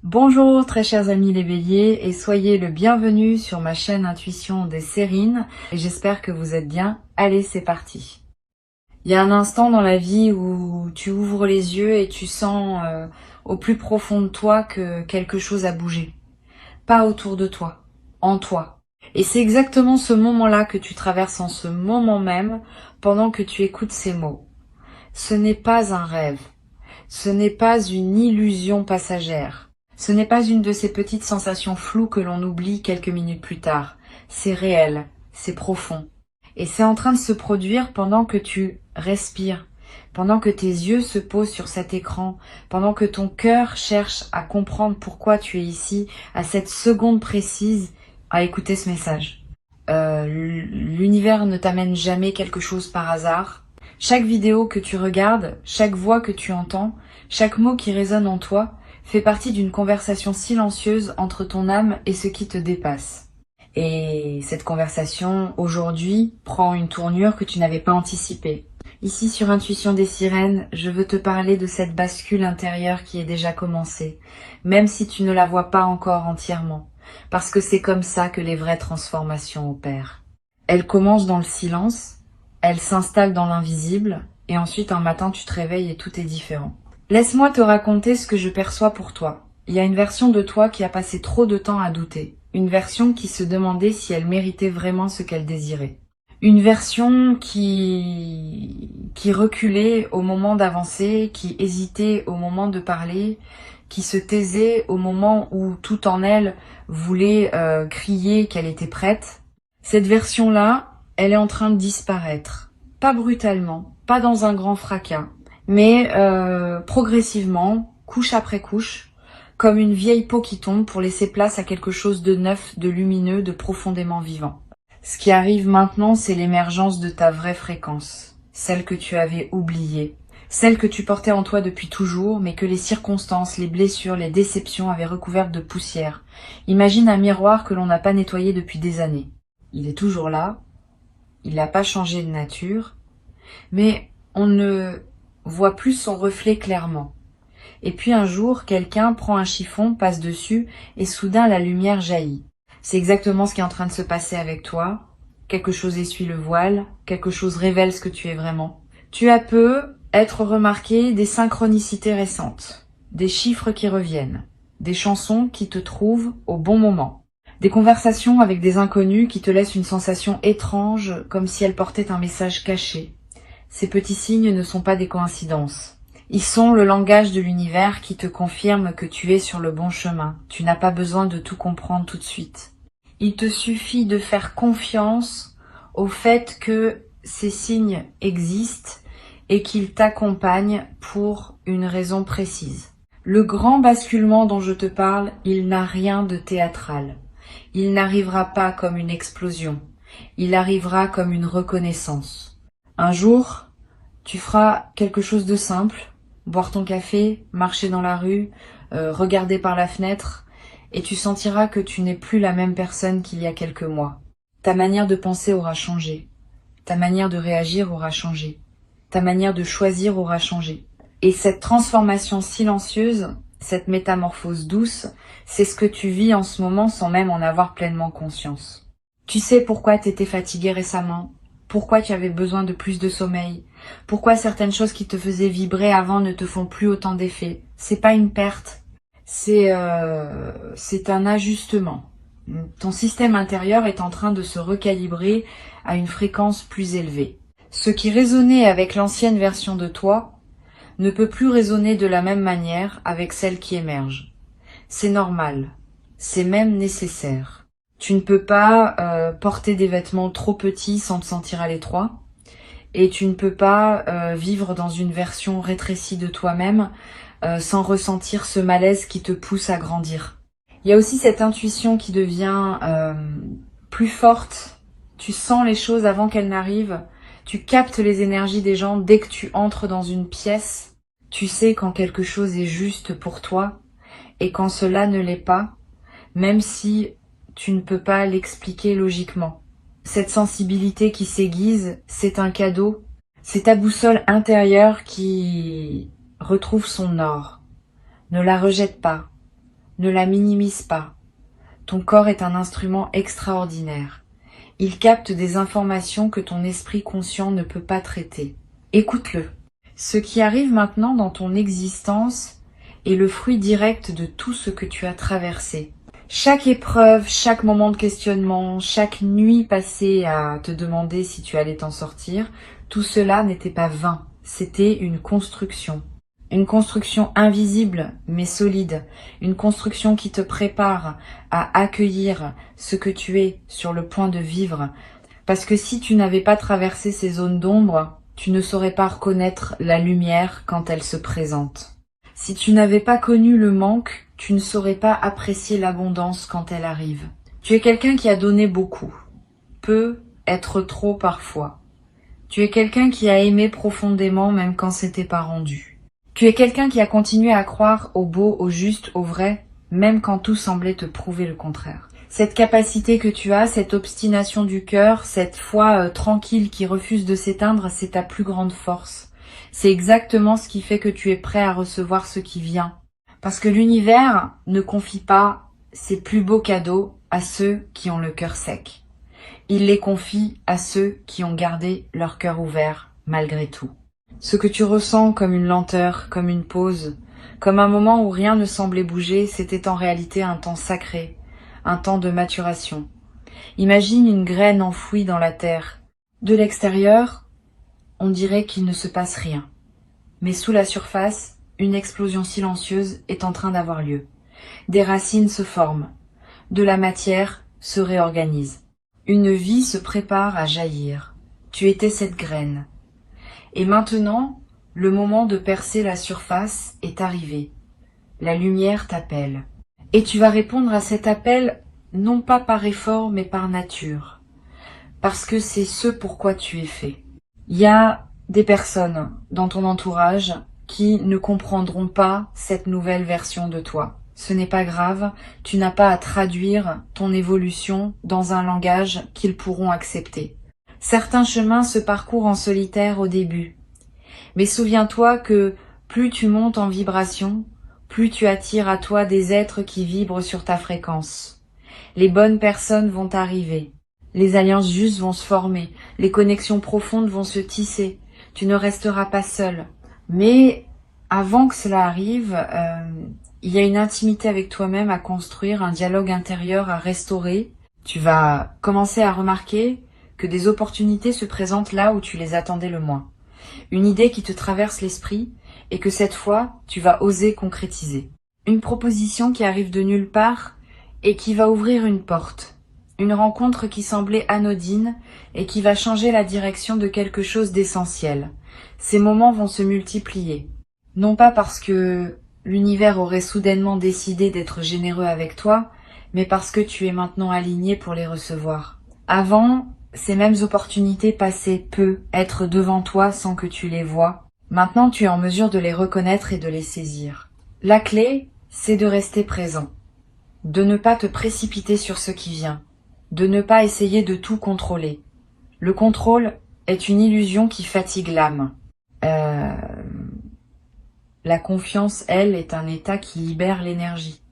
Bonjour très chers amis les béliers et soyez le bienvenu sur ma chaîne Intuition des Sérines et j'espère que vous êtes bien. Allez, c'est parti. Il y a un instant dans la vie où tu ouvres les yeux et tu sens au plus profond de toi que quelque chose a bougé. Pas autour de toi, en toi. Et c'est exactement ce moment-là que tu traverses en ce moment même pendant que tu écoutes ces mots. Ce n'est pas un rêve. Ce n'est pas une illusion passagère. Ce n'est pas une de ces petites sensations floues que l'on oublie quelques minutes plus tard. C'est réel, c'est profond. Et c'est en train de se produire pendant que tu respires, pendant que tes yeux se posent sur cet écran, pendant que ton cœur cherche à comprendre pourquoi tu es ici, à cette seconde précise, à écouter ce message. L'univers ne t'amène jamais quelque chose par hasard. Chaque vidéo que tu regardes, chaque voix que tu entends, chaque mot qui résonne en toi, fait partie d'une conversation silencieuse entre ton âme et ce qui te dépasse. Et cette conversation, aujourd'hui, prend une tournure que tu n'avais pas anticipée. Ici, sur Intuition des Sirènes, je veux te parler de cette bascule intérieure qui est déjà commencée, même si tu ne la vois pas encore entièrement, parce que c'est comme ça que les vraies transformations opèrent. Elles commencent dans le silence, elles s'installent dans l'invisible, et ensuite un matin tu te réveilles et tout est différent. Laisse-moi te raconter ce que je perçois pour toi. Il y a une version de toi qui a passé trop de temps à douter. Une version qui se demandait si elle méritait vraiment ce qu'elle désirait. Une version qui reculait au moment d'avancer, qui hésitait au moment de parler, qui se taisait au moment où tout en elle voulait crier qu'elle était prête. Cette version-là, elle est en train de disparaître. Pas brutalement, pas dans un grand fracas, mais progressivement, couche après couche, comme une vieille peau qui tombe pour laisser place à quelque chose de neuf, de lumineux, de profondément vivant. Ce qui arrive maintenant, c'est l'émergence de ta vraie fréquence, celle que tu avais oubliée, celle que tu portais en toi depuis toujours, mais que les circonstances, les blessures, les déceptions avaient recouverte de poussière. Imagine un miroir que l'on n'a pas nettoyé depuis des années. Il est toujours là, il n'a pas changé de nature, mais on ne voit plus son reflet clairement. Et puis un jour, quelqu'un prend un chiffon, passe dessus, et soudain la lumière jaillit. C'est exactement ce qui est en train de se passer avec toi. Quelque chose essuie le voile, quelque chose révèle ce que tu es vraiment. Tu as peu être remarqué des synchronicités récentes, des chiffres qui reviennent, des chansons qui te trouvent au bon moment, des conversations avec des inconnus qui te laissent une sensation étrange, comme si elles portaient un message caché. Ces petits signes ne sont pas des coïncidences. Ils sont le langage de l'univers qui te confirme que tu es sur le bon chemin. Tu n'as pas besoin de tout comprendre tout de suite. Il te suffit de faire confiance au fait que ces signes existent et qu'ils t'accompagnent pour une raison précise. Le grand basculement dont je te parle, il n'a rien de théâtral. Il n'arrivera pas comme une explosion. Il arrivera comme une reconnaissance. Un jour, tu feras quelque chose de simple, boire ton café, marcher dans la rue, regarder par la fenêtre, et tu sentiras que tu n'es plus la même personne qu'il y a quelques mois. Ta manière de penser aura changé, ta manière de réagir aura changé, ta manière de choisir aura changé. Et cette transformation silencieuse, cette métamorphose douce, c'est ce que tu vis en ce moment sans même en avoir pleinement conscience. Tu sais pourquoi tu étais fatigué récemment, pourquoi tu avais besoin de plus de sommeil, pourquoi certaines choses qui te faisaient vibrer avant ne te font plus autant d'effet. C'est pas une perte, c'est un ajustement. Ton système intérieur est en train de se recalibrer à une fréquence plus élevée. Ce qui résonnait avec l'ancienne version de toi ne peut plus résonner de la même manière avec celle qui émerge. C'est normal, c'est même nécessaire. Tu ne peux pas porter des vêtements trop petits sans te sentir à l'étroit. Et tu ne peux pas vivre dans une version rétrécie de toi-même sans ressentir ce malaise qui te pousse à grandir. Il y a aussi cette intuition qui devient plus forte. Tu sens les choses avant qu'elles n'arrivent. Tu captes les énergies des gens dès que tu entres dans une pièce. Tu sais quand quelque chose est juste pour toi et quand cela ne l'est pas, même si tu ne peux pas l'expliquer logiquement. Cette sensibilité qui s'aiguise, c'est un cadeau. C'est ta boussole intérieure qui retrouve son or. Ne la rejette pas. Ne la minimise pas. Ton corps est un instrument extraordinaire. Il capte des informations que ton esprit conscient ne peut pas traiter. Écoute-le. Ce qui arrive maintenant dans ton existence est le fruit direct de tout ce que tu as traversé. Chaque épreuve, chaque moment de questionnement, chaque nuit passée à te demander si tu allais t'en sortir, tout cela n'était pas vain, c'était une construction. Une construction invisible mais solide, une construction qui te prépare à accueillir ce que tu es sur le point de vivre. Parce que si tu n'avais pas traversé ces zones d'ombre, tu ne saurais pas reconnaître la lumière quand elle se présente. Si tu n'avais pas connu le manque, tu ne saurais pas apprécier l'abondance quand elle arrive. Tu es quelqu'un qui a donné beaucoup, peut être trop parfois. Tu es quelqu'un qui a aimé profondément même quand c'était pas rendu. Tu es quelqu'un qui a continué à croire au beau, au juste, au vrai, même quand tout semblait te prouver le contraire. Cette capacité que tu as, cette obstination du cœur, cette foi tranquille qui refuse de s'éteindre, c'est ta plus grande force. C'est exactement ce qui fait que tu es prêt à recevoir ce qui vient. Parce que l'univers ne confie pas ses plus beaux cadeaux à ceux qui ont le cœur sec. Il les confie à ceux qui ont gardé leur cœur ouvert malgré tout. Ce que tu ressens comme une lenteur, comme une pause, comme un moment où rien ne semblait bouger, c'était en réalité un temps sacré, un temps de maturation. Imagine une graine enfouie dans la terre. De l'extérieur, on dirait qu'il ne se passe rien. Mais sous la surface, une explosion silencieuse est en train d'avoir lieu. Des racines se forment. De la matière se réorganise. Une vie se prépare à jaillir. Tu étais cette graine. Et maintenant, le moment de percer la surface est arrivé. La lumière t'appelle. Et tu vas répondre à cet appel non pas par effort mais par nature. Parce que c'est ce pourquoi tu es fait. Il y a des personnes dans ton entourage qui ne comprendront pas cette nouvelle version de toi. Ce n'est pas grave, tu n'as pas à traduire ton évolution dans un langage qu'ils pourront accepter. Certains chemins se parcourent en solitaire au début. Mais souviens-toi que plus tu montes en vibration, plus tu attires à toi des êtres qui vibrent sur ta fréquence. Les bonnes personnes vont arriver. Les alliances justes vont se former, les connexions profondes vont se tisser, tu ne resteras pas seul. Mais avant que cela arrive, il y a une intimité avec toi-même à construire, un dialogue intérieur à restaurer. Tu vas commencer à remarquer que des opportunités se présentent là où tu les attendais le moins. Une idée qui te traverse l'esprit et que cette fois, tu vas oser concrétiser. Une proposition qui arrive de nulle part et qui va ouvrir une porte. Une rencontre qui semblait anodine et qui va changer la direction de quelque chose d'essentiel. Ces moments vont se multiplier. Non pas parce que l'univers aurait soudainement décidé d'être généreux avec toi, mais parce que tu es maintenant aligné pour les recevoir. Avant, ces mêmes opportunités passaient peu être devant toi sans que tu les vois. Maintenant, tu es en mesure de les reconnaître et de les saisir. La clé, c'est de rester présent. De ne pas te précipiter sur ce qui vient. De ne pas essayer de tout contrôler. Le contrôle est une illusion qui fatigue l'âme. La confiance, elle, est un état qui libère l'énergie.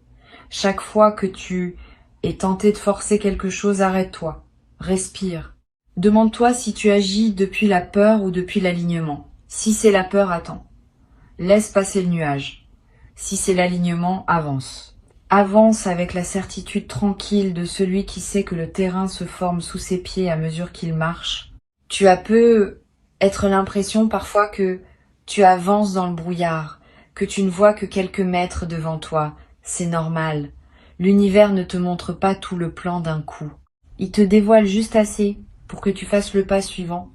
Chaque fois que tu es tenté de forcer quelque chose, arrête-toi. Respire. Demande-toi si tu agis depuis la peur ou depuis l'alignement. Si c'est la peur, attends. Laisse passer le nuage. Si c'est l'alignement, avance. Avance avec la certitude tranquille de celui qui sait que le terrain se forme sous ses pieds à mesure qu'il marche. Tu as peu être l'impression parfois que tu avances dans le brouillard, que tu ne vois que quelques mètres devant toi. C'est normal. L'univers ne te montre pas tout le plan d'un coup. Il te dévoile juste assez pour que tu fasses le pas suivant.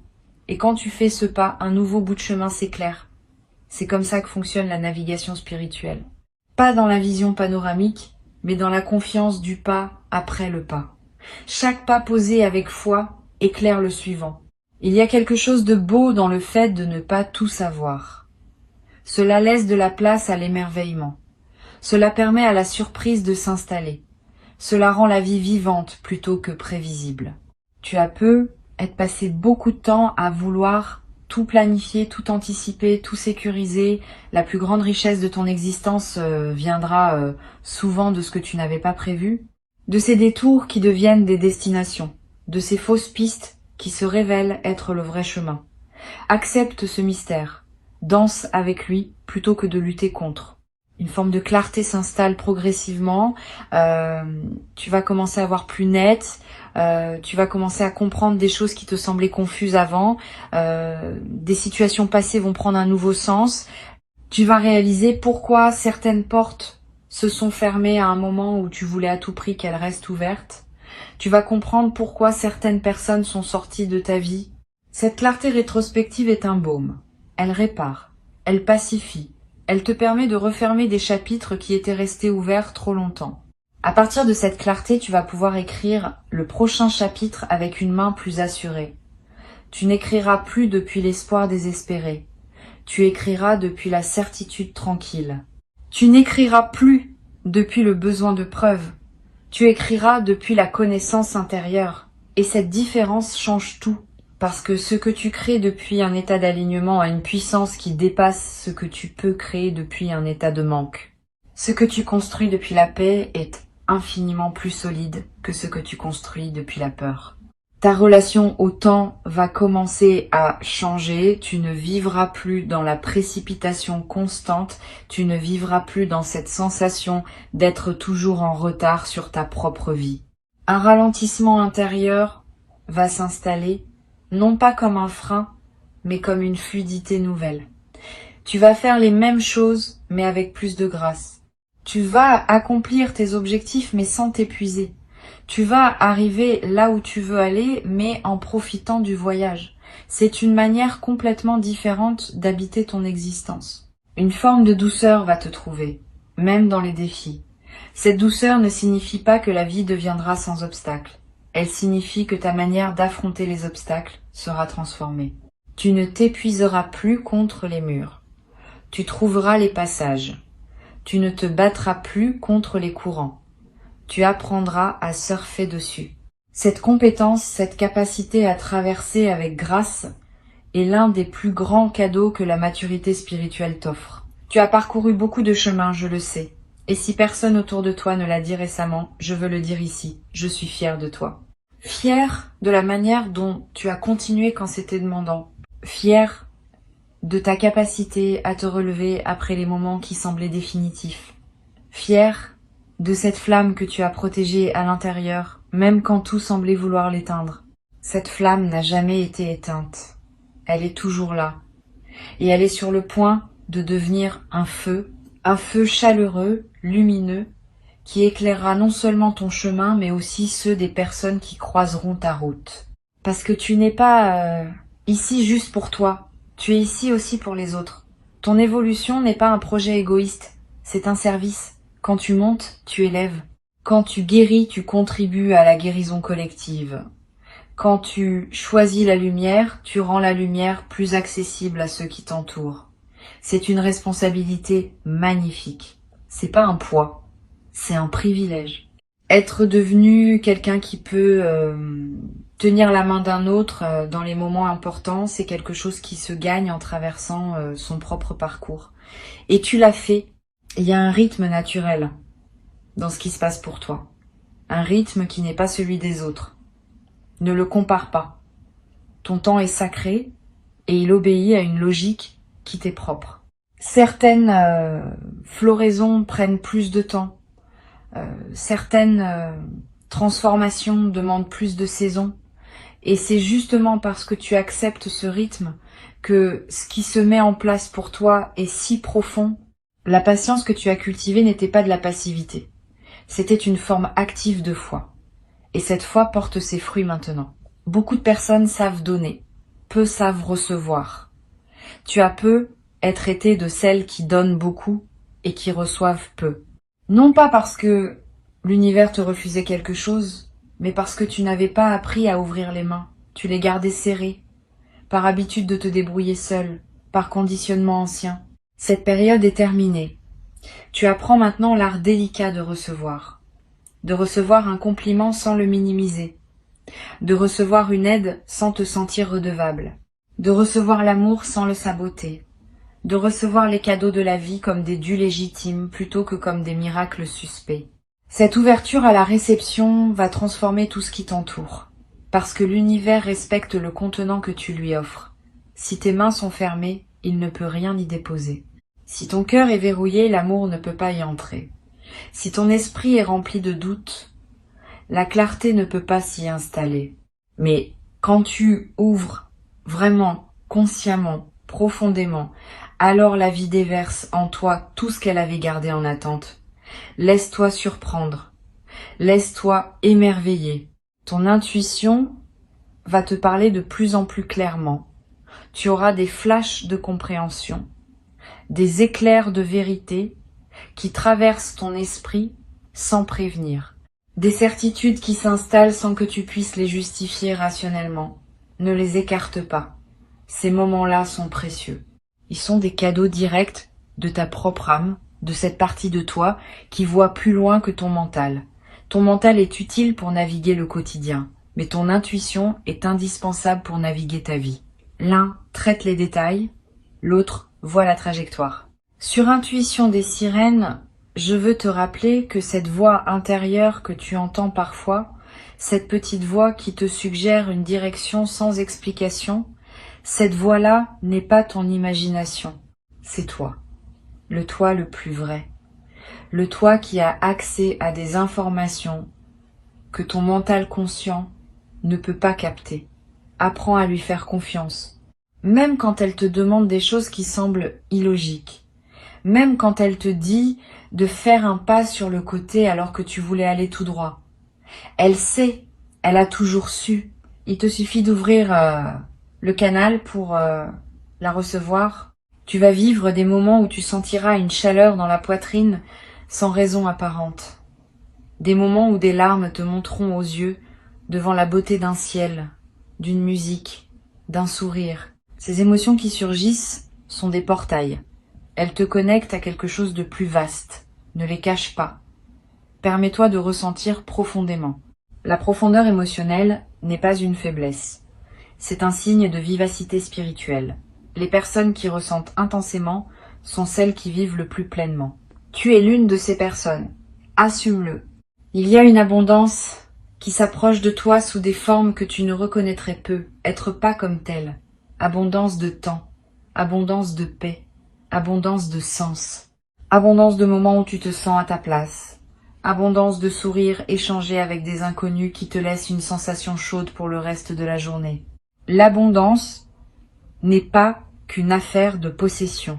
Et quand tu fais ce pas, un nouveau bout de chemin s'éclaire. C'est comme ça que fonctionne la navigation spirituelle. Pas dans la vision panoramique, mais dans la confiance du pas après le pas. Chaque pas posé avec foi éclaire le suivant. Il y a quelque chose de beau dans le fait de ne pas tout savoir. Cela laisse de la place à l'émerveillement. Cela permet à la surprise de s'installer. Cela rend la vie vivante plutôt que prévisible. Tu as peu être passé beaucoup de temps à vouloir tout planifier, tout anticiper, tout sécuriser. La plus grande richesse de ton existence viendra souvent de ce que tu n'avais pas prévu. De ces détours qui deviennent des destinations, de ces fausses pistes qui se révèlent être le vrai chemin. Accepte ce mystère, danse avec lui plutôt que de lutter contre. Une forme de clarté s'installe progressivement, tu vas commencer à voir plus net, tu vas commencer à comprendre des choses qui te semblaient confuses avant, des situations passées vont prendre un nouveau sens, tu vas réaliser pourquoi certaines portes se sont fermées à un moment où tu voulais à tout prix qu'elles restent ouvertes, tu vas comprendre pourquoi certaines personnes sont sorties de ta vie. Cette clarté rétrospective est un baume, elle répare, elle pacifie, elle te permet de refermer des chapitres qui étaient restés ouverts trop longtemps. À partir de cette clarté, tu vas pouvoir écrire le prochain chapitre avec une main plus assurée. Tu n'écriras plus depuis l'espoir désespéré. Tu écriras depuis la certitude tranquille. Tu n'écriras plus depuis le besoin de preuve. Tu écriras depuis la connaissance intérieure. Et cette différence change tout. Parce que ce que tu crées depuis un état d'alignement a une puissance qui dépasse ce que tu peux créer depuis un état de manque. Ce que tu construis depuis la paix est infiniment plus solide que ce que tu construis depuis la peur. Ta relation au temps va commencer à changer, tu ne vivras plus dans la précipitation constante, tu ne vivras plus dans cette sensation d'être toujours en retard sur ta propre vie. Un ralentissement intérieur va s'installer, non pas comme un frein, mais comme une fluidité nouvelle. Tu vas faire les mêmes choses, mais avec plus de grâce. Tu vas accomplir tes objectifs, mais sans t'épuiser. Tu vas arriver là où tu veux aller, mais en profitant du voyage. C'est une manière complètement différente d'habiter ton existence. Une forme de douceur va te trouver, même dans les défis. Cette douceur ne signifie pas que la vie deviendra sans obstacles. Elle signifie que ta manière d'affronter les obstacles sera transformée. Tu ne t'épuiseras plus contre les murs. Tu trouveras les passages. Tu ne te battras plus contre les courants. Tu apprendras à surfer dessus. Cette compétence, cette capacité à traverser avec grâce est l'un des plus grands cadeaux que la maturité spirituelle t'offre. Tu as parcouru beaucoup de chemins, je le sais. Et si personne autour de toi ne l'a dit récemment, je veux le dire ici. Je suis fière de toi. Fière de la manière dont tu as continué quand c'était demandant. Fière de ta capacité à te relever après les moments qui semblaient définitifs. Fière de cette flamme que tu as protégée à l'intérieur, même quand tout semblait vouloir l'éteindre. Cette flamme n'a jamais été éteinte. Elle est toujours là. Et elle est sur le point de devenir un feu chaleureux, lumineux, qui éclairera non seulement ton chemin, mais aussi ceux des personnes qui croiseront ta route. Parce que tu n'es pas ici juste pour toi, tu es ici aussi pour les autres. Ton évolution n'est pas un projet égoïste, c'est un service. Quand tu montes, tu élèves. Quand tu guéris, tu contribues à la guérison collective. Quand tu choisis la lumière, tu rends la lumière plus accessible à ceux qui t'entourent. C'est une responsabilité magnifique. C'est pas un poids. C'est un privilège. Être devenu quelqu'un qui peut tenir la main d'un autre dans les moments importants, c'est quelque chose qui se gagne en traversant son propre parcours. Et tu l'as fait. Il y a un rythme naturel dans ce qui se passe pour toi. Un rythme qui n'est pas celui des autres. Ne le compare pas. Ton temps est sacré et il obéit à une logique qui t'est propre. Certaines floraisons prennent plus de temps. Certaines transformations demandent plus de saisons. Et c'est justement parce que tu acceptes ce rythme que ce qui se met en place pour toi est si profond. La patience que tu as cultivée n'était pas de la passivité. C'était une forme active de foi. Et cette foi porte ses fruits maintenant. Beaucoup de personnes savent donner, peu savent recevoir. Tu as peu être été de celles qui donnent beaucoup et qui reçoivent peu. Non pas parce que l'univers te refusait quelque chose, mais parce que tu n'avais pas appris à ouvrir les mains. Tu les gardais serrées, par habitude de te débrouiller seule, par conditionnement ancien. Cette période est terminée. Tu apprends maintenant l'art délicat de recevoir un compliment sans le minimiser, de recevoir une aide sans te sentir redevable. de recevoir l'amour sans le saboter, de recevoir les cadeaux de la vie comme des dus légitimes plutôt que comme des miracles suspects. Cette ouverture à la réception va transformer tout ce qui t'entoure, parce que l'univers respecte le contenant que tu lui offres. Si tes mains sont fermées, il ne peut rien y déposer. Si ton cœur est verrouillé, l'amour ne peut pas y entrer. Si ton esprit est rempli de doutes, la clarté ne peut pas s'y installer. Mais quand tu ouvres vraiment, consciemment, profondément, alors la vie déverse en toi tout ce qu'elle avait gardé en attente. Laisse-toi surprendre, laisse-toi émerveiller. Ton intuition va te parler de plus en plus clairement. Tu auras des flashs de compréhension, des éclairs de vérité qui traversent ton esprit sans prévenir. Des certitudes qui s'installent sans que tu puisses les justifier rationnellement. Ne les écarte pas. Ces moments-là sont précieux. Ils sont des cadeaux directs de ta propre âme, de cette partie de toi qui voit plus loin que ton mental. Ton mental est utile pour naviguer le quotidien, mais ton intuition est indispensable pour naviguer ta vie. L'un traite les détails, l'autre voit la trajectoire. Sur Intuition des sirènes, je veux te rappeler que cette voix intérieure que tu entends parfois, cette petite voix qui te suggère une direction sans explication, cette voix-là n'est pas ton imagination, c'est toi. Le toi le plus vrai. Le toi qui a accès à des informations que ton mental conscient ne peut pas capter. Apprends à lui faire confiance. Même quand elle te demande des choses qui semblent illogiques. Même quand elle te dit de faire un pas sur le côté alors que tu voulais aller tout droit. Elle sait, elle a toujours su. Il te suffit d'ouvrir le canal pour la recevoir. Tu vas vivre des moments où tu sentiras une chaleur dans la poitrine sans raison apparente. Des moments où des larmes te monteront aux yeux devant la beauté d'un ciel, d'une musique, d'un sourire. Ces émotions qui surgissent sont des portails. Elles te connectent à quelque chose de plus vaste. Ne les cache pas. Permets-toi de ressentir profondément. La profondeur émotionnelle n'est pas une faiblesse. C'est un signe de vivacité spirituelle. Les personnes qui ressentent intensément sont celles qui vivent le plus pleinement. Tu es l'une de ces personnes. Assume-le. Il y a une abondance qui s'approche de toi sous des formes que tu ne reconnaîtrais peu, être pas comme telle. Abondance de temps, abondance de paix, abondance de sens, abondance de moments où tu te sens à ta place, abondance de sourires échangés avec des inconnus qui te laissent une sensation chaude pour le reste de la journée. L'abondance n'est pas qu'une affaire de possession.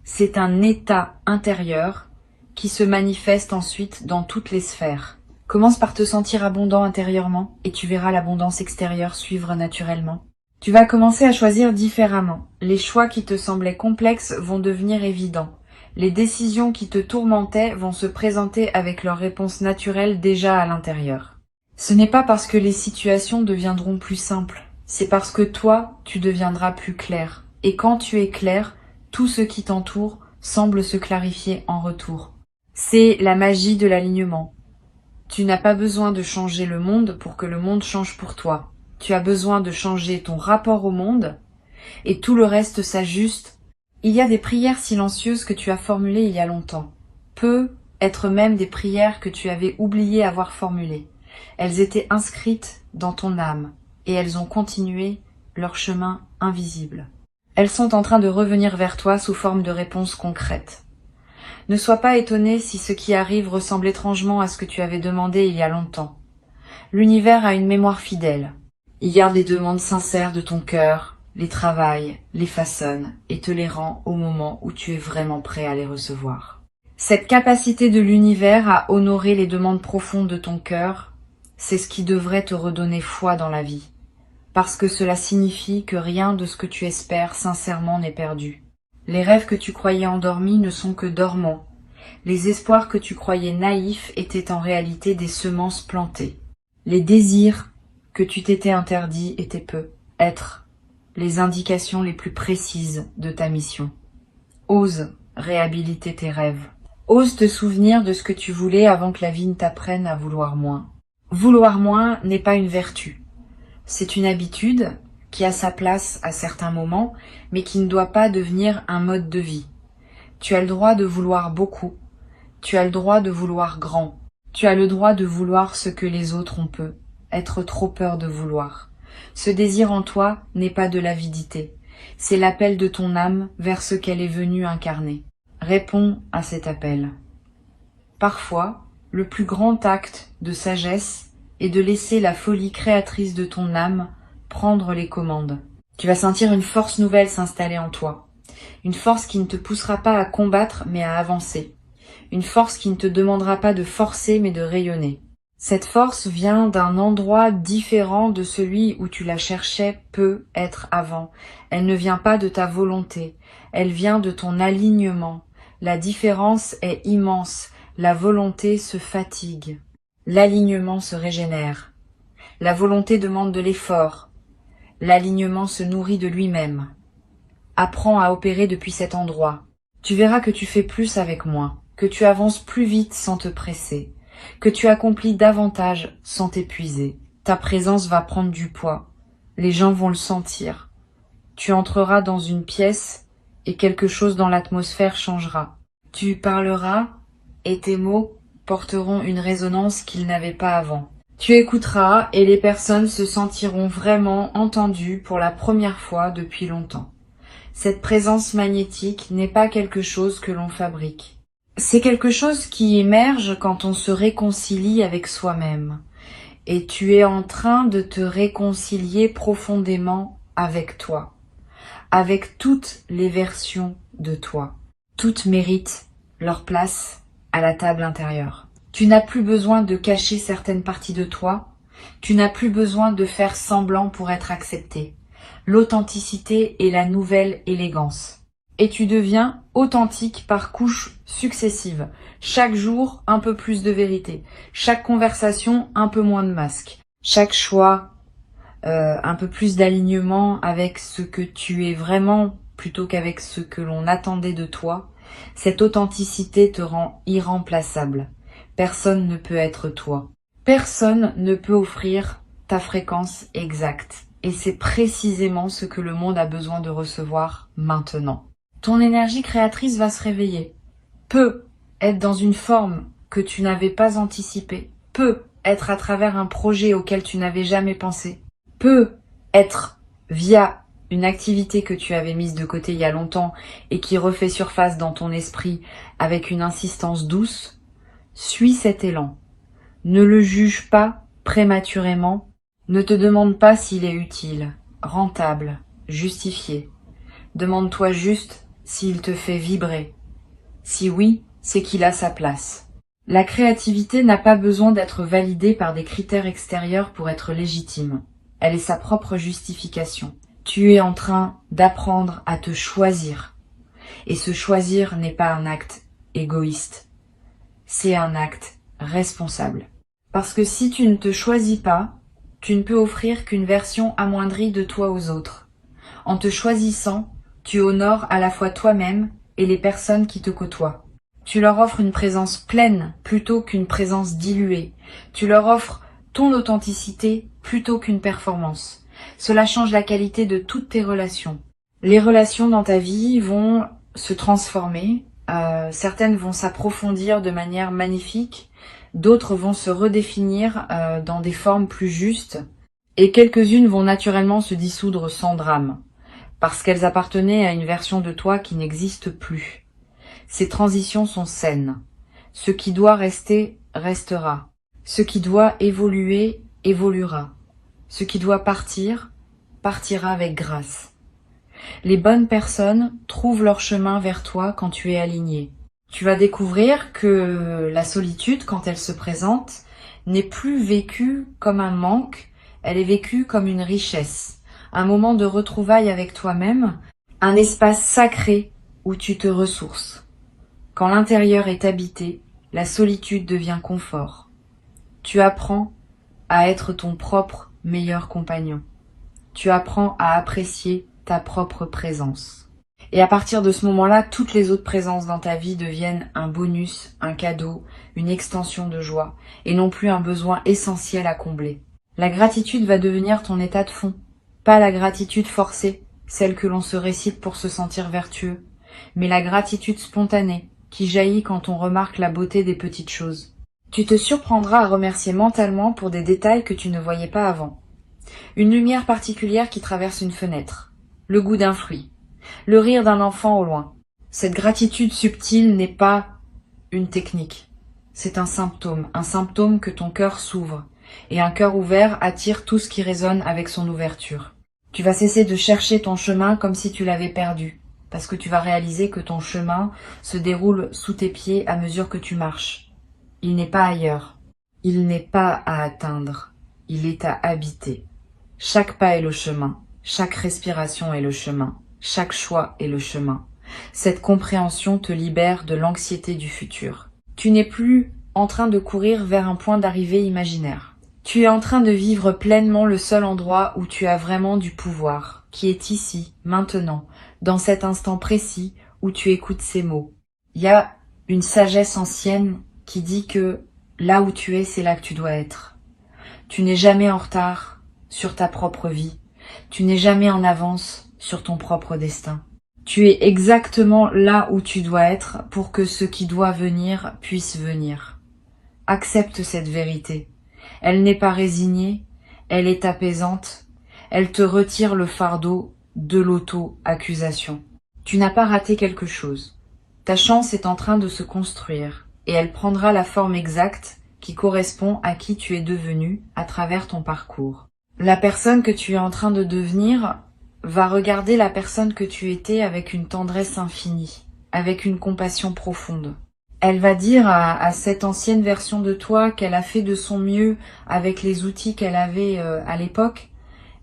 C'est un état intérieur qui se manifeste ensuite dans toutes les sphères. Commence par te sentir abondant intérieurement et tu verras l'abondance extérieure suivre naturellement. Tu vas commencer à choisir différemment. Les choix qui te semblaient complexes vont devenir évidents. Les décisions qui te tourmentaient vont se présenter avec leur réponse naturelle déjà à l'intérieur. Ce n'est pas parce que les situations deviendront plus simples, c'est parce que toi, tu deviendras plus clair. Et quand tu es clair, tout ce qui t'entoure semble se clarifier en retour. C'est la magie de l'alignement. Tu n'as pas besoin de changer le monde pour que le monde change pour toi. Tu as besoin de changer ton rapport au monde et tout le reste s'ajuste. Il y a des prières silencieuses que tu as formulées il y a longtemps. Peut être même des prières que tu avais oublié avoir formulées. Elles étaient inscrites dans ton âme et elles ont continué leur chemin invisible. Elles sont en train de revenir vers toi sous forme de réponses concrètes. Ne sois pas étonné si ce qui arrive ressemble étrangement à ce que tu avais demandé il y a longtemps. L'univers a une mémoire fidèle. Il garde les demandes sincères de ton cœur, les travaille, les façonne et te les rend au moment où tu es vraiment prêt à les recevoir. Cette capacité de l'univers à honorer les demandes profondes de ton cœur, c'est ce qui devrait te redonner foi dans la vie, parce que cela signifie que rien de ce que tu espères sincèrement n'est perdu. Les rêves que tu croyais endormis ne sont que dormants. Les espoirs que tu croyais naïfs étaient en réalité des semences plantées. Les désirs que tu t'étais interdits étaient peu. Être les indications les plus précises de ta mission. Ose réhabiliter tes rêves. Ose te souvenir de ce que tu voulais avant que la vie ne t'apprenne à vouloir moins. Vouloir moins n'est pas une vertu. C'est une habitude qui a sa place à certains moments, mais qui ne doit pas devenir un mode de vie. Tu as le droit de vouloir beaucoup. Tu as le droit de vouloir grand. Tu as le droit de vouloir ce que les autres ont peu. Être trop peur de vouloir. Ce désir en toi n'est pas de l'avidité. C'est l'appel de ton âme vers ce qu'elle est venue incarner. Réponds à cet appel. Parfois, le plus grand acte de sagesse est de laisser la folie créatrice de ton âme prendre les commandes. Tu vas sentir une force nouvelle s'installer en toi. Une force qui ne te poussera pas à combattre mais à avancer. Une force qui ne te demandera pas de forcer mais de rayonner. Cette force vient d'un endroit différent de celui où tu la cherchais peut être avant. Elle ne vient pas de ta volonté, elle vient de ton alignement. La différence est immense, la volonté se fatigue. L'alignement se régénère. La volonté demande de l'effort. L'alignement se nourrit de lui-même. Apprends à opérer depuis cet endroit. Tu verras que tu fais plus avec moins, que tu avances plus vite sans te presser, que tu accomplis davantage sans t'épuiser. Ta présence va prendre du poids. Les gens vont le sentir. Tu entreras dans une pièce et quelque chose dans l'atmosphère changera. Tu parleras et tes mots porteront une résonance qu'ils n'avaient pas avant. Tu écouteras et les personnes se sentiront vraiment entendues pour la première fois depuis longtemps. Cette présence magnétique n'est pas quelque chose que l'on fabrique. C'est quelque chose qui émerge quand on se réconcilie avec soi-même. Et tu es en train de te réconcilier profondément avec toi. Avec toutes les versions de toi. Toutes méritent leur place à la table intérieure. Tu n'as plus besoin de cacher certaines parties de toi. Tu n'as plus besoin de faire semblant pour être accepté. L'authenticité est la nouvelle élégance. Et tu deviens authentique par couches successives. Chaque jour, un peu plus de vérité. Chaque conversation, un peu moins de masque. Chaque choix, un peu plus d'alignement avec ce que tu es vraiment plutôt qu'avec ce que l'on attendait de toi. Cette authenticité te rend irremplaçable. Personne ne peut être toi. Personne ne peut offrir ta fréquence exacte. Et c'est précisément ce que le monde a besoin de recevoir maintenant. Ton énergie créatrice va se réveiller. Peut être dans une forme que tu n'avais pas anticipée. Peut être à travers un projet auquel tu n'avais jamais pensé. Peut être via une activité que tu avais mise de côté il y a longtemps et qui refait surface dans ton esprit avec une insistance douce. Suis cet élan. Ne le juge pas prématurément. Ne te demande pas s'il est utile, rentable, justifié. Demande-toi juste s'il te fait vibrer. Si oui, c'est qu'il a sa place. La créativité n'a pas besoin d'être validée par des critères extérieurs pour être légitime. Elle est sa propre justification. Tu es en train d'apprendre à te choisir. Et se choisir n'est pas un acte égoïste. C'est un acte responsable. Parce que si tu ne te choisis pas, tu ne peux offrir qu'une version amoindrie de toi aux autres. En te choisissant, tu honores à la fois toi-même et les personnes qui te côtoient. Tu leur offres une présence pleine plutôt qu'une présence diluée. Tu leur offres ton authenticité plutôt qu'une performance. Cela change la qualité de toutes tes relations. Les relations dans ta vie vont se transformer. Certaines vont s'approfondir de manière magnifique. D'autres vont se redéfinir dans des formes plus justes. Et quelques-unes vont naturellement se dissoudre sans drame. Parce qu'elles appartenaient à une version de toi qui n'existe plus. Ces transitions sont saines. Ce qui doit rester, restera. Ce qui doit évoluer, évoluera. Ce qui doit partir, partira avec grâce. Les bonnes personnes trouvent leur chemin vers toi quand tu es aligné. Tu vas découvrir que la solitude, quand elle se présente, n'est plus vécue comme un manque, elle est vécue comme une richesse, un moment de retrouvailles avec toi-même, un espace sacré où tu te ressources. Quand l'intérieur est habité, la solitude devient confort. Tu apprends à être ton propre meilleur compagnon. Tu apprends à apprécier ta propre présence. Et à partir de ce moment-là, toutes les autres présences dans ta vie deviennent un bonus, un cadeau, une extension de joie, et non plus un besoin essentiel à combler. La gratitude va devenir ton état de fond, Pas la gratitude forcée, celle que l'on se récite pour se sentir vertueux, mais la gratitude spontanée, qui jaillit quand on remarque la beauté des petites choses. Tu te surprendras à remercier mentalement pour des détails que tu ne voyais pas avant. Une lumière particulière qui traverse une fenêtre, le goût d'un fruit, le rire d'un enfant au loin. Cette gratitude subtile n'est pas une technique. C'est un symptôme que ton cœur s'ouvre, et un cœur ouvert attire tout ce qui résonne avec son ouverture. Tu vas cesser de chercher ton chemin comme si tu l'avais perdu, parce que tu vas réaliser que ton chemin se déroule sous tes pieds à mesure que tu marches. Il n'est pas ailleurs, il n'est pas à atteindre, il est à habiter. Chaque pas est le chemin, chaque respiration est le chemin, chaque choix est le chemin. Cette compréhension te libère de l'anxiété du futur. Tu n'es plus en train de courir vers un point d'arrivée imaginaire. Tu es en train de vivre pleinement le seul endroit où tu as vraiment du pouvoir, qui est ici, maintenant, dans cet instant précis où tu écoutes ces mots. Il y a une sagesse ancienne qui dit que là où tu es, c'est là que tu dois être. Tu n'es jamais en retard sur ta propre vie. Tu n'es jamais en avance sur ton propre destin. Tu es exactement là où tu dois être pour que ce qui doit venir puisse venir. Accepte cette vérité. Elle n'est pas résignée, elle est apaisante, elle te retire le fardeau de l'auto-accusation. Tu n'as pas raté quelque chose. Ta chance est en train de se construire et elle prendra la forme exacte qui correspond à qui tu es devenu à travers ton parcours. La personne que tu es en train de devenir va regarder la personne que tu étais avec une tendresse infinie, avec une compassion profonde. Elle va dire à cette ancienne version de toi qu'elle a fait de son mieux avec les outils qu'elle avait à l'époque.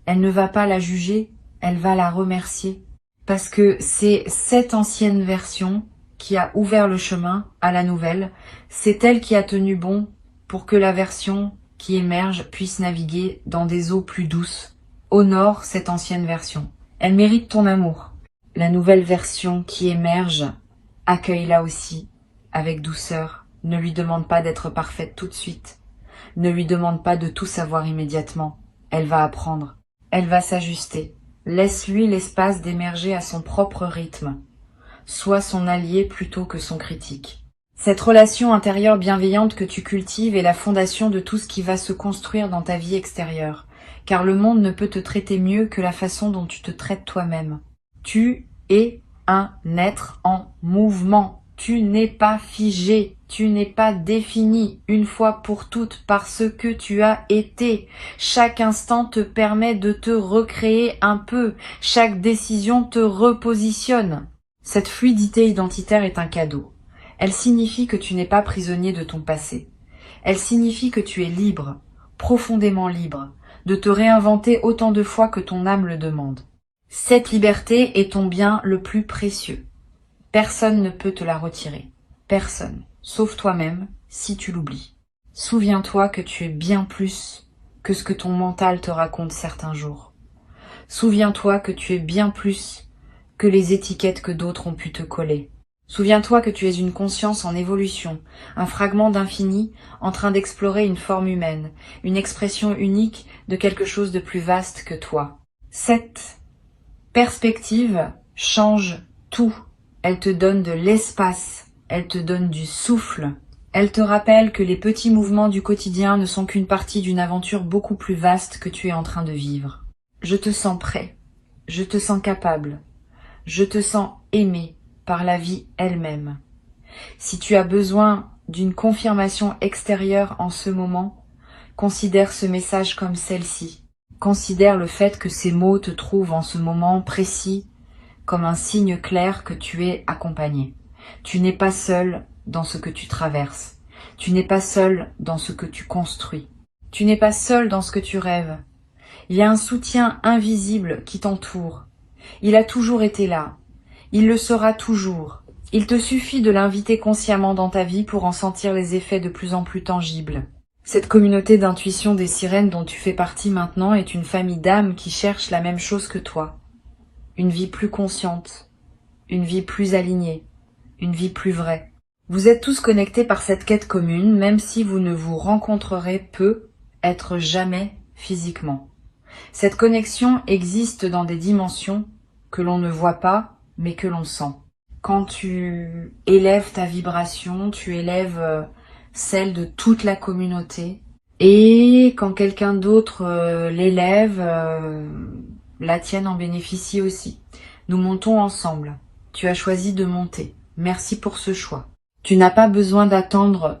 Elle ne va pas la juger, elle va la remercier. Parce que c'est cette ancienne version qui a ouvert le chemin à la nouvelle. C'est elle qui a tenu bon pour que la version qui émerge puisse naviguer dans des eaux plus douces. Honore cette ancienne version. Elle mérite ton amour. La nouvelle version qui émerge, accueille-la aussi avec douceur. Ne lui demande pas d'être parfaite tout de suite. Ne lui demande pas de tout savoir immédiatement. Elle va apprendre. Elle va s'ajuster. Laisse-lui l'espace d'émerger à son propre rythme. Sois son allié plutôt que son critique. Cette relation intérieure bienveillante que tu cultives est la fondation de tout ce qui va se construire dans ta vie extérieure, car le monde ne peut te traiter mieux que la façon dont tu te traites toi-même. Tu es un être en mouvement. Tu n'es pas figé, tu n'es pas défini une fois pour toutes par ce que tu as été. Chaque instant te permet de te recréer un peu, chaque décision te repositionne. Cette fluidité identitaire est un cadeau. Elle signifie que tu n'es pas prisonnier de ton passé. Elle signifie que tu es libre, profondément libre, de te réinventer autant de fois que ton âme le demande. Cette liberté est ton bien le plus précieux. Personne ne peut te la retirer. Personne, sauf toi-même, si tu l'oublies. Souviens-toi que tu es bien plus que ce que ton mental te raconte certains jours. Souviens-toi que tu es bien plus que les étiquettes que d'autres ont pu te coller. Souviens-toi que tu es une conscience en évolution, un fragment d'infini en train d'explorer une forme humaine, une expression unique de quelque chose de plus vaste que toi. Cette perspective change tout. Elle te donne de l'espace, elle te donne du souffle. Elle te rappelle que les petits mouvements du quotidien ne sont qu'une partie d'une aventure beaucoup plus vaste que tu es en train de vivre. Je te sens prêt, je te sens capable, je te sens aimé par la vie elle-même. Si tu as besoin d'une confirmation extérieure en ce moment, considère ce message comme celle-ci. Considère le fait que ces mots te trouvent en ce moment précis comme un signe clair que tu es accompagné. Tu n'es pas seul dans ce que tu traverses. Tu n'es pas seul dans ce que tu construis. Tu n'es pas seul dans ce que tu rêves. Il y a un soutien invisible qui t'entoure. Il a toujours été là. Il le sera toujours. Il te suffit de l'inviter consciemment dans ta vie pour en sentir les effets de plus en plus tangibles. Cette communauté d'intuition des sirènes dont tu fais partie maintenant est une famille d'âmes qui cherchent la même chose que toi. Une vie plus consciente, une vie plus alignée, une vie plus vraie. Vous êtes tous connectés par cette quête commune, même si vous ne vous rencontrerez peu, être jamais physiquement. Cette connexion existe dans des dimensions que l'on ne voit pas, mais que l'on sent. Quand tu élèves ta vibration, tu élèves celle de toute la communauté. Et quand quelqu'un d'autre l'élève, la tienne en bénéficie aussi. Nous montons ensemble. Tu as choisi de monter. Merci pour ce choix. Tu n'as pas besoin d'attendre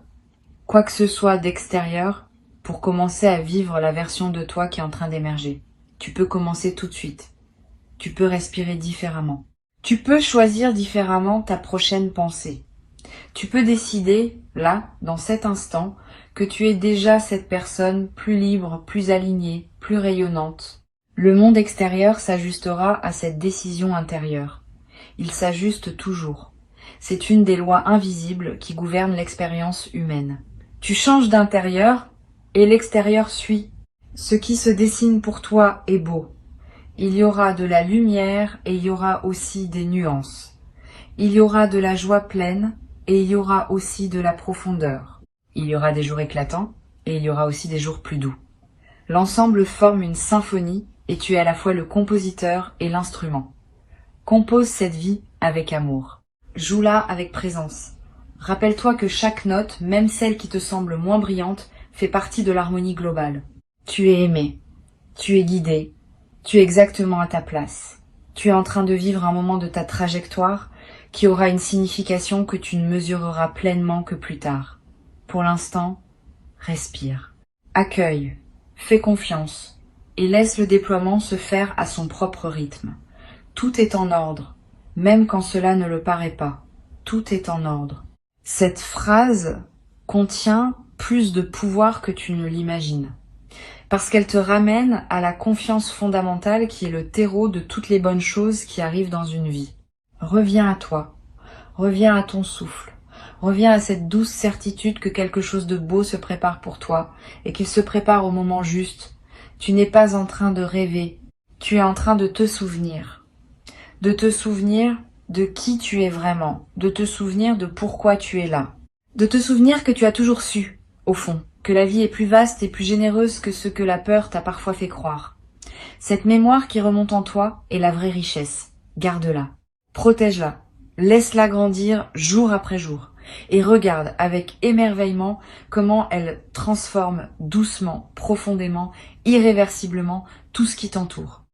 quoi que ce soit d'extérieur pour commencer à vivre la version de toi qui est en train d'émerger. Tu peux commencer tout de suite. Tu peux respirer différemment. Tu peux choisir différemment ta prochaine pensée. Tu peux décider, là, dans cet instant, que tu es déjà cette personne plus libre, plus alignée, plus rayonnante. Le monde extérieur s'ajustera à cette décision intérieure. Il s'ajuste toujours. C'est une des lois invisibles qui gouvernent l'expérience humaine. Tu changes d'intérieur et l'extérieur suit. Ce qui se dessine pour toi est beau. Il y aura de la lumière et il y aura aussi des nuances. Il y aura de la joie pleine et il y aura aussi de la profondeur. Il y aura des jours éclatants et il y aura aussi des jours plus doux. L'ensemble forme une symphonie et tu es à la fois le compositeur et l'instrument. Compose cette vie avec amour. Joue-la avec présence. Rappelle-toi que chaque note, même celle qui te semble moins brillante, fait partie de l'harmonie globale. Tu es aimé, tu es guidé, tu es exactement à ta place. Tu es en train de vivre un moment de ta trajectoire qui aura une signification que tu ne mesureras pleinement que plus tard. Pour l'instant, respire. Accueille, fais confiance et laisse le déploiement se faire à son propre rythme. Tout est en ordre, même quand cela ne le paraît pas. Tout est en ordre. Cette phrase contient plus de pouvoir que tu ne l'imagines. Parce qu'elle te ramène à la confiance fondamentale qui est le terreau de toutes les bonnes choses qui arrivent dans une vie. Reviens à toi, reviens à ton souffle, reviens à cette douce certitude que quelque chose de beau se prépare pour toi et qu'il se prépare au moment juste. Tu n'es pas en train de rêver, tu es en train de te souvenir. De te souvenir de qui tu es vraiment, de te souvenir de pourquoi tu es là. De te souvenir que tu as toujours su, au fond, que la vie est plus vaste et plus généreuse que ce que la peur t'a parfois fait croire. Cette mémoire qui remonte en toi est la vraie richesse. Garde-la, protège-la, laisse-la grandir jour après jour et regarde avec émerveillement comment elle transforme doucement, profondément, irréversiblement tout ce qui t'entoure.